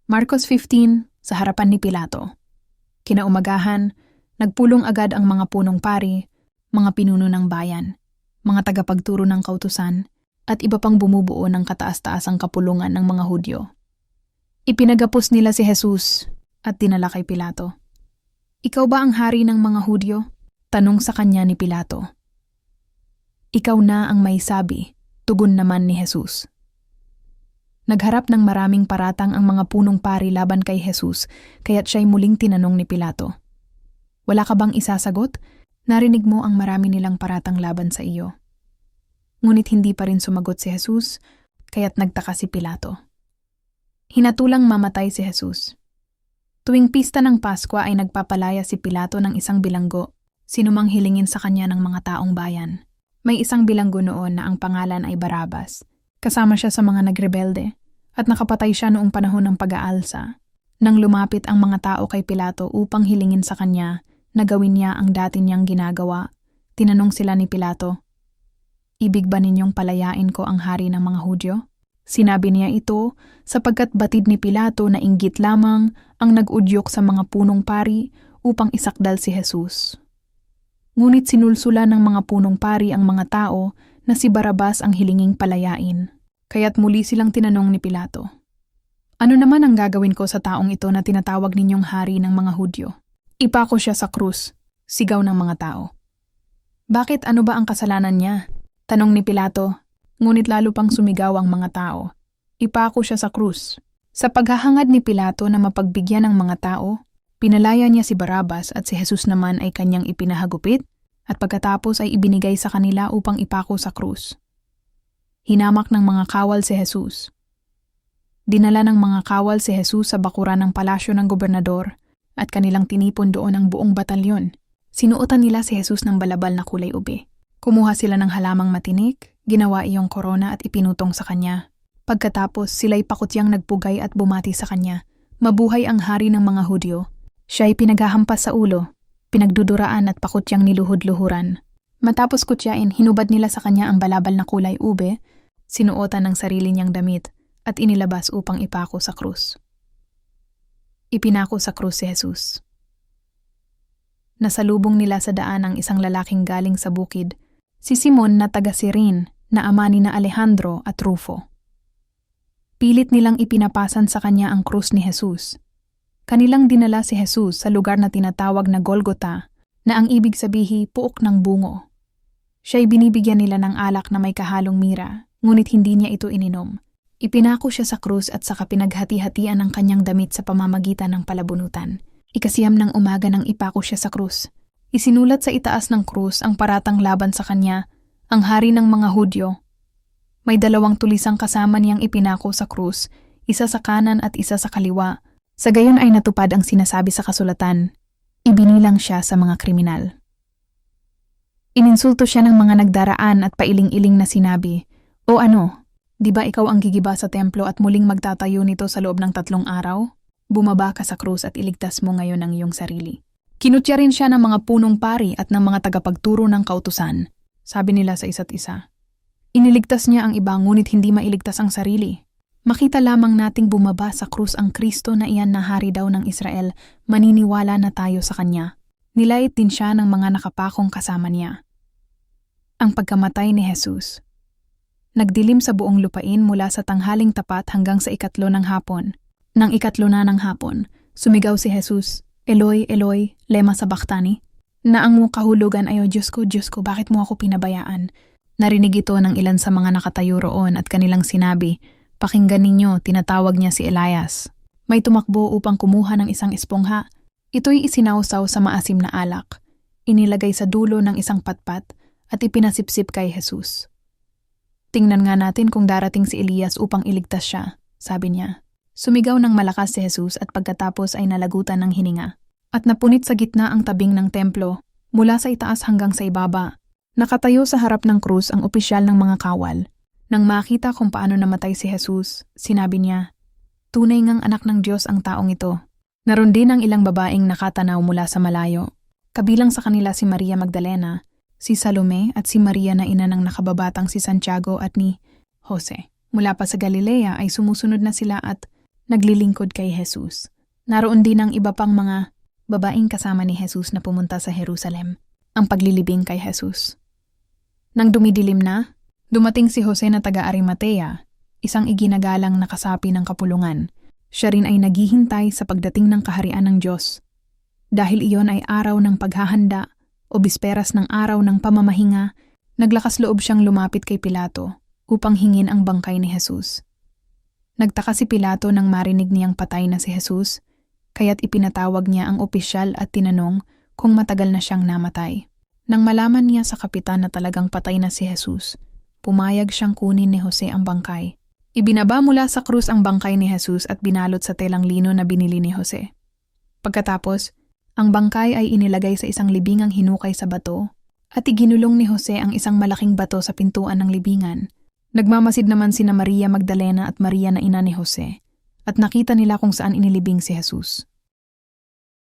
Marcos 15, sa harapan ni Pilato. Kinaumagahan, nagpulong agad ang mga punong pari, mga pinuno ng bayan, mga tagapagturo ng kautusan, at iba pang bumubuo ng kataas-taasang kapulungan ng mga Hudyo. Ipinagapos nila si Jesus at dinala kay Pilato. "Ikaw ba ang hari ng mga Hudyo?" Tanong sa kanya ni Pilato. "Ikaw na ang may sabi," tugon naman ni Jesus. Nagharap ng maraming paratang ang mga punong pari laban kay Jesus, kaya't siya'y muling tinanong ni Pilato. "Wala ka bang isasagot? Narinig mo ang marami nilang paratang laban sa iyo." Ngunit hindi pa rin sumagot si Jesus, kaya't nagtaka si Pilato. Hinatulang mamatay si Jesus. Tuwing pista ng Pasko ay nagpapalaya si Pilato ng isang bilanggo, sinumang hilingin sa kanya ng mga taong bayan. May isang bilanggo noon na ang pangalan ay Barabas. Kasama siya sa mga nagrebelde at nakapatay siya noong panahon ng pag-aalsa. Nang lumapit ang mga tao kay Pilato upang hilingin sa kanya na gawin niya ang dati niyang ginagawa, tinanong sila ni Pilato, "Ibig ba ninyong palayain ko ang hari ng mga Hudyo?" Sinabi niya ito sapagkat batid ni Pilato na inggit lamang ang nag-udyok sa mga punong pari upang isakdal si Jesus. Ngunit sinulsula ng mga punong pari ang mga tao na si Barabas ang hilinging palayain. Kaya't muli silang tinanong ni Pilato, "Ano naman ang gagawin ko sa taong ito na tinatawag ninyong hari ng mga Hudyo?" "Ipako siya sa krus," sigaw ng mga tao. "Bakit, ano ba ang kasalanan niya?" tanong ni Pilato, ngunit lalo pang sumigaw ang mga tao. "Ipako siya sa krus." Sa paghahangad ni Pilato na mapagbigyan ng mga tao, pinalaya niya si Barabas at si Jesus naman ay kanyang ipinahagupit at pagkatapos ay ibinigay sa kanila upang ipako sa krus. Hinamak ng mga kawal si Jesus. Dinala ng mga kawal si Jesus sa bakuran ng palasyo ng gobernador at kanilang tinipon doon ang buong batalyon. Sinuotan nila si Jesus ng balabal na kulay ube. Kumuha sila ng halamang matinik, ginawa iyong korona at ipinutong sa kanya. Pagkatapos sila'y pakutyang nagpugay at bumati sa kanya, "Mabuhay ang hari ng mga Hudyo." Siya'y pinaghahampas sa ulo, pinagduduraan at pakutyang niluhod-luhuran. Matapos kutyain, hinubad nila sa kanya ang balabal na kulay ube, sinuotan ng sarili niyang damit at inilabas upang ipako sa krus. Ipinako sa krus si Jesus. Nasalubong nila sa daan ang isang lalaking galing sa bukid, si Simon na taga Sirin na ama ni na Alejandro at Rufo. Pilit nilang ipinapasan sa kanya ang krus ni Jesus. Kanilang dinala si Jesus sa lugar na tinatawag na Golgota, na ang ibig sabihi puok ng bungo. Siya'y binibigyan nila ng alak na may kahalong mira, ngunit hindi niya ito ininom. Ipinako siya sa krus at saka pinaghati-hatian ang kanyang damit sa pamamagitan ng palabunutan. 9 ng umaga nang ipako siya sa krus. Isinulat sa itaas ng krus ang paratang laban sa kanya, "Ang hari ng mga Hudyo." May 2 tulisang kasama niyang ipinako sa krus, isa sa kanan at isa sa kaliwa. Sa gayon ay natupad ang sinasabi sa kasulatan, "Ibinilang siya sa mga kriminal." Ininsulto siya ng mga nagdaraan at pailing-iling na sinabi, "O ano, di ba ikaw ang gigiba sa templo at muling magtatayo nito sa loob ng 3 araw? Bumaba ka sa krus at iligtas mo ngayon ang iyong sarili." Kinutya rin siya ng mga punong pari at ng mga tagapagturo ng kautusan. Sabi nila sa isa't isa, "Iniligtas niya ang iba ngunit hindi mailigtas ang sarili. Makita lamang nating bumaba sa krus ang Kristo na iyan na hari daw ng Israel, maniniwala na tayo sa kanya." Nilait din siya ng mga nakapakong kasama niya. Ang pagkamatay ni Jesus. Nagdilim sa buong lupain mula sa tanghaling tapat hanggang sa 3 ng hapon. Nang 3 na ng hapon, sumigaw si Jesus, "Eloi, Eloi, lema sabachthani?" Na ang kahulugan ay, "O Diyos ko, bakit mo ako pinabayaan?" Narinig ito ng ilan sa mga nakatayo roon at kanilang sinabi, "Pakinggan ninyo, tinatawag niya si Elias." May tumakbo upang kumuha ng isang espongha. Ito'y isinawsaw sa maasim na alak, inilagay sa dulo ng isang patpat at ipinasipsip kay Jesus. "Tingnan nga natin kung darating si Elias upang iligtas siya," sabi niya. Sumigaw ng malakas si Jesus at pagkatapos ay nalagutan ng hininga. At napunit sa gitna ang tabing ng templo, mula sa itaas hanggang sa ibaba. Nakatayo sa harap ng krus ang opisyal ng mga kawal. Nang makita kung paano namatay si Jesus, sinabi niya, "Tunay ngang anak ng Diyos ang taong ito." Naroon din ang ilang babaeng nakatanaw mula sa malayo. Kabilang sa kanila si Maria Magdalena, si Salome at si Maria na ina ng nakababatang si Santiago at ni Jose. Mula pa sa Galilea ay sumusunod na sila at naglilingkod kay Jesus. Naroon din ang iba pang mga babaeng kasama ni Jesus na pumunta sa Jerusalem, ang paglilibing kay Jesus. Nang dumidilim na, dumating si Jose na taga Arimatea, isang iginagalang na kasapi ng kapulungan. Siya rin ay naghihintay sa pagdating ng kaharian ng Diyos. Dahil iyon ay araw ng paghahanda o bisperas ng araw ng pamamahinga, naglakas loob siyang lumapit kay Pilato upang hingin ang bangkay ni Jesus. Nagtaka si Pilato nang marinig niyang patay na si Jesus, kaya't ipinatawag niya ang opisyal at tinanong kung matagal na siyang namatay. Nang malaman niya sa kapitan na talagang patay na si Jesus, pumayag siyang kunin ni Jose ang bangkay. Ibinaba mula sa krus ang bangkay ni Jesus at binalot sa telang lino na binili ni Jose. Pagkatapos, ang bangkay ay inilagay sa isang libingang hinukay sa bato at iginulong ni Jose ang isang malaking bato sa pintuan ng libingan. Nagmamasid naman sina Maria Magdalena at Maria na ina ni Jose at nakita nila kung saan inilibing si Jesus.